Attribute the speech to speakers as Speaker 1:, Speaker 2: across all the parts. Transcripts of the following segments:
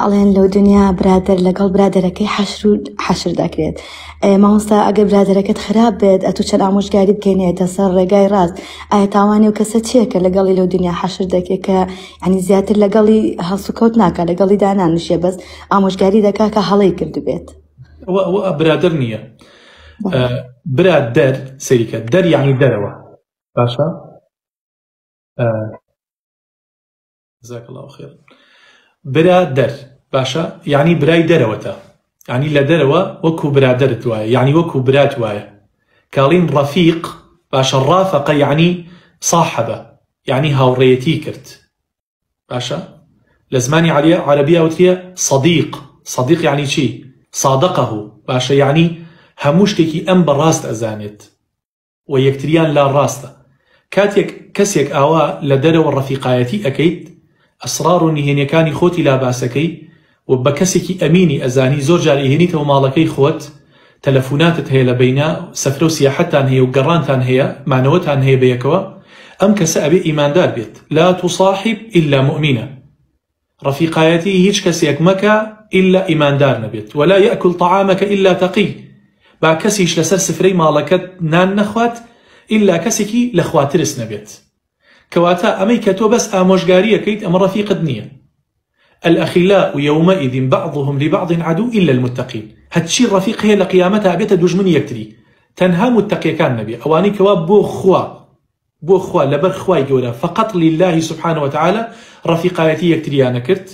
Speaker 1: ئەڵێن لەو دنیا برادر لەگەڵ برادەرەکەی حەشر دەکرێت. مامۆستا ئەگەر برادەرەکەت خراپ بێت ئەتوو چەند ئامۆژگاری بکەینێتە سەر ڕێگای ڕاست، ئایا تاوانی و کەسە چییە کە لەگەڵی لەو دنیا حەشر دەکرێت کە ینی زیاتر لەگەڵی هەڵسوکەوت ناکە، لەگەڵی دانانشێ، بەس ئامۆژگاری دەکا کە هەڵەی کرد بێت؟
Speaker 2: ئەوە برادر نییە. برادەر سەریکە دەر یعنی دەرەوە. باشە؟ جزاک الله خێر. برادەر باشە یعنی برای دەرەوەتە، یعنی لە دەرەوە وەکو برادرت وایە، یعنی وەکو برات وایە. کاڵین ڕەفیق باشە، ڕافەقە یعنی صاحبە، یعنی هاوڕێیەتی کرد. باشە؟ لە زمانی عەرەبیە وتریە صدیق. صدیق یعنی چی؟ صادقه. باشە یعنی هەموو شتێکی ئەم بەڕاست ئەزانێت و یەکتریان لا ڕاستە. کاتێک کەسێک ئاوا لە دەرەوە ڕەفیقایەتی ئەکەیت، ئەسرار و نهێنیەکانی خۆتی لا باسەکەی و بە کەسێکی ئەمینی ئەزانی، زۆر جار ئەهێنیتەوە ماڵەکەی خۆت، تەلەفوناتت هەیە لە بەینا، سەفرە و سیاحەتتان هەیە و گەڕانتان هەیە، مانەوەتان هەیە بەیەکەوە، ئەم کەسە ئەبێ ئیماندار بێت. لا تصاحب إلا مؤمنة. ڕەفیقایەتی هیچ کەسێک مەکە إلا ئیماندار نەبێت. ولا يأكل طعامك إلا تقي. با کەسیش لەسەر سفرەی ماڵەکەت نان نەخوات إلا کەسێکی لە خواترس نەبێت. کەواتە ئەمەی کە تۆ بەس ئامۆژگاریەکەیت ئەمە ڕەفیقت نییە. الأخلاء يومئذ بعضهم لبعض عدو إلا المتقين. هەرچی ڕەفیق هەیە لە قیامەتە ئەبێتە دوژمنی یەکتری، تەنها متەقیەکان نەبێ، ئەوانەی کەوا بۆ خوا لەبەر خوای گەورە فقط لله سبحانه وتعالى ڕەفیقایەتی یەکتریانە کرد.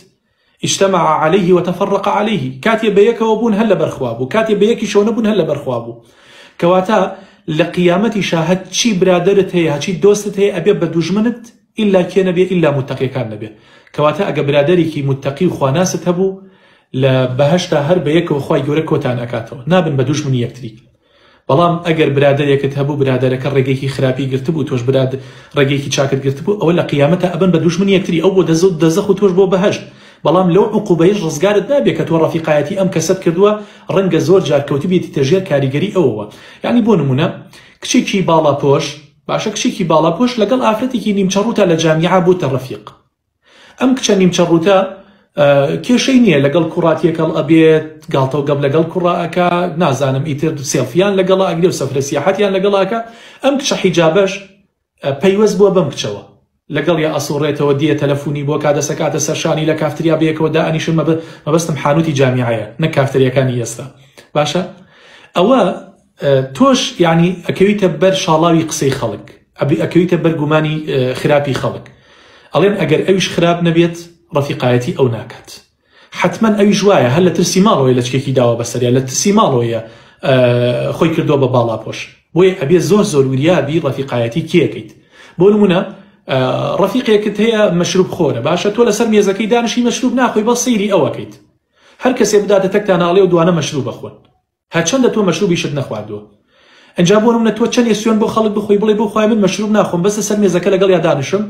Speaker 2: اجتمع عليه وتفرق عليه. کاتێ بەیەکەوە بوون هەر لەبەر خوا بوو، کاتێ بەیەکیشەوە نەبوون هەر لەبەر خوا بوو. کەواتە لە قیامەتیشا هەرچی برادرت هەیە، هەرچی دۆستت هەیە ئەبێ بە دوژمنت ئیلا کێ نەبێ، ئیلا متەقیەکان نەبێ. کەواتە ئەگە برادێکی متەقی و خواناست هەبوو لە بەهەشتا هەر بەیەکەوە خوای گەورە کۆتان ئەکاتەوە، نابن بە دوژمنی یەکتری. بەڵام ئەگەر برادێکت هەبوو برادەرەکە ڕێگەیەکی خراپی گرتبوو، تۆش ڕێگەیەکی چاکت گرتبوو، ئەوە لە قیامەتە ئەبن بە دوژمنی یەکتری، ئەو بۆ دەزەخ و تۆش بۆ بەهەشت. بەڵام لەو عقوبەیەش ڕزگارت نابێ کە تۆ ڕەفیقایەتی ئەم کەسەت کردووە، ڕەنگە زۆر جار کەوتبێتی تەژێر کاریگەری ئەوەوە. یعنی بۆ نمونە کچێکی باڵاپۆش، باشە کچێکی باڵاپۆش لەگەڵ ئافرەتێکی نیمچەڕوتە لە جامیعە بووتە ڕەفیق. ئەم کچە نیمچەڕوتە کێشەی نییە لەگەڵ کوڕاتیەکەڵ ئەبێت، گاڵتە و گەب لەگەڵ کوڕەکە، نازانم ئیتر سێڵفیان لەگەڵا ئەگرێ و سەفرە سیاحەتیان لەگەڵاکە. ئەم کچە حیجابەش پەیوەست بووە بەم کچەوە، لەگەڵ یا ئەسوڕێتەوە، دیە تەلەفونی بۆ کاتە سەرشانی لە کافتریا بەیەکەوە دائەنیشن، مەبەستم حانوتی جامیعەیە نەک کافتریەکانی ئێستا. باشە ئەوە تۆش یعنی ئەکەویتە بەر شاڵاوی قسەی خەڵک، ئەکەویتە بەر گومانی خراپی خەڵک. ئەڵێن ئەگەر ئەویش خراپ نەبێت ڕەفیقایەتی ئەو ناکات. حتمما ئەویش وایە هەر لە ترسی ماڵەوەی لە چکێکی داوە بەسەریا، لە ترسی ماڵەوەیە خۆی کردووە بە باڵاپۆش. بۆیە ئەبێ زۆر وریابی ڕەفیقایەتی کێکەیت. بۆ نمونە ڕەفیقێکت هەیە مەشروب خۆرە، باشە تۆ لەسەر مێزەکەی دانشی مەشروب ناخۆی، بە سەیری ئەوەکەیت. هەر کەسێ بداتە تەکتان ناڵێ و دوانە مەشروب بخۆن، هەرچەندە تۆ مەشروبیشت نەخواردووە. ئەنجا بۆ نمونە تۆ چەند سوێن بۆ خەڵک بخۆی بڵێ بۆ خوای من مەشروب ناخۆم، بەس لەسەر مێزەکە لەگەڵ یا دانشم،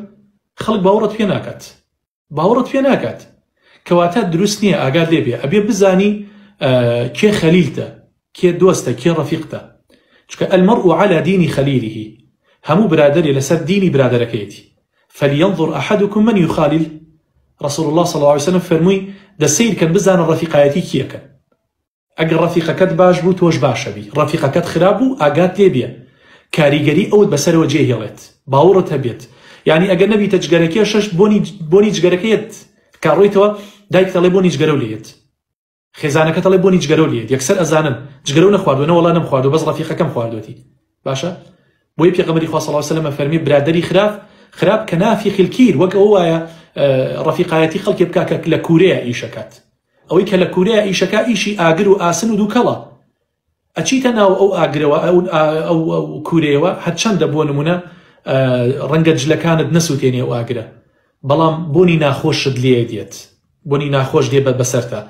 Speaker 2: خەڵک باوەڕت پێ ناکات، باوەڕت پێ ناکات. کەواتە دروست نییە، ئاگاد لێ بێ، ئەبێ بزانی کێ خەلیلتە، کێ دۆستە، کێ ڕەفیقتە. چونکە المەرء على دینی خەلیله، هەموو برادەرێ لەسەر دینی برادەرەکەیەتی. فلينظر أحدكم من يخالل. رسول الله صلى الله عليه وسلم فرمووی دەسەیر کەن بزانە ڕەفیقایەتی کیەکە. ئەگەر ڕەفیقەکەت باش بوو تۆش باشە بی، ڕەفیقەکەت خراپ بوو ئاگات لێ بێ، کاریگەری ئەوت بەسەرەوە جێهێڵێت، باوەڕت هەبێت. یعنی ئەگەر نەبیتە جگەرەکەی شەش بۆنی جگەرەکەیت کاڕۆیتەوە، دایک دەڵێ بۆنی جگەرە لێت، خێزانەکە دەڵێ بۆنی جگەرە لێت، یەکسەر ئەزانن جگەرە نەخواردووە، وەڵا نەمخواردووە، بەس ڕەفیقەکەم خواردوەتی. باشە بۆی پێغەمبەری خوا صلی الله علیه و سلم فەرمی برادەری خراپ کە نافیخ الکیر، وەک ئەو وایە ڕەفیقایەتی خەڵکی بکا کە لە کوورەیە ئیشەکات. ئەوەی کە لە کوورەیە ئیشەکە ئیشی ئاگر و ئاسن و دووکەڵە، ئەچیتە ناو ئەو ئاگرەوە ئەو کوورەیەوە، هەرچەندە بۆ نمونە ڕەنگە جلەکانت نەسووتێنێ ئەو ئاگرە، بەڵام بۆنی ناخۆشت لێ دێت، بۆنی ناخۆش دێ بەسەرتە،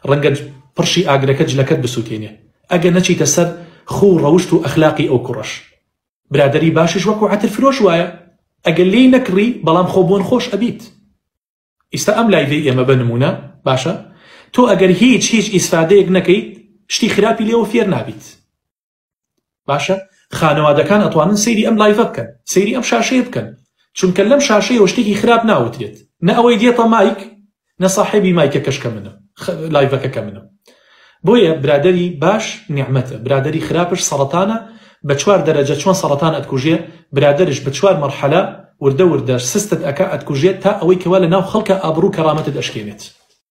Speaker 2: ڕەنگە پڕشی ئاگرەکە جلەکەت بسووتێنێ، ئەگەر نەچیتە سەر خۆ ڕەوشت و ئەخلاقی ئەو کوڕەش. برادەری باشش وەکو عەتر فرۆش وایە، ئەگەر لێی نەکڕی بەڵام خۆ بۆن خۆش ئەبیت. ئیستا ئەم لایڤەی ئێمە بنمونە باشە، تۆ ئەگەر هیچ ئیسفادەیەک نەکەیت شتی خراپی لێەوە فێر نابیت. باشە خانەوادەکان ئەتوانن سەیری ئەم لایڤە بکەن، سەیری ئەم شاشەیە بکەن، چونکە لەم شاشەیەوە شتێکی خراپ ناوترێت، نە ئەوەی دێتە مایک، نصاحبي مایکە کەشکە منم لایڤەکەکە منم بۆیە برادری باش نیعمەتە برادری خراپش سەرەتانە بە 4 دەرەجە چۆن سەرەتان ئەتکوژێ برادرش بە 4 مەرحەلە وردە سستت ئەکا ئەتکوژێت تا ئەوەی کەوا لە ناو خەڵکە ئابڕوو کەرامەتت ئەشکێنێت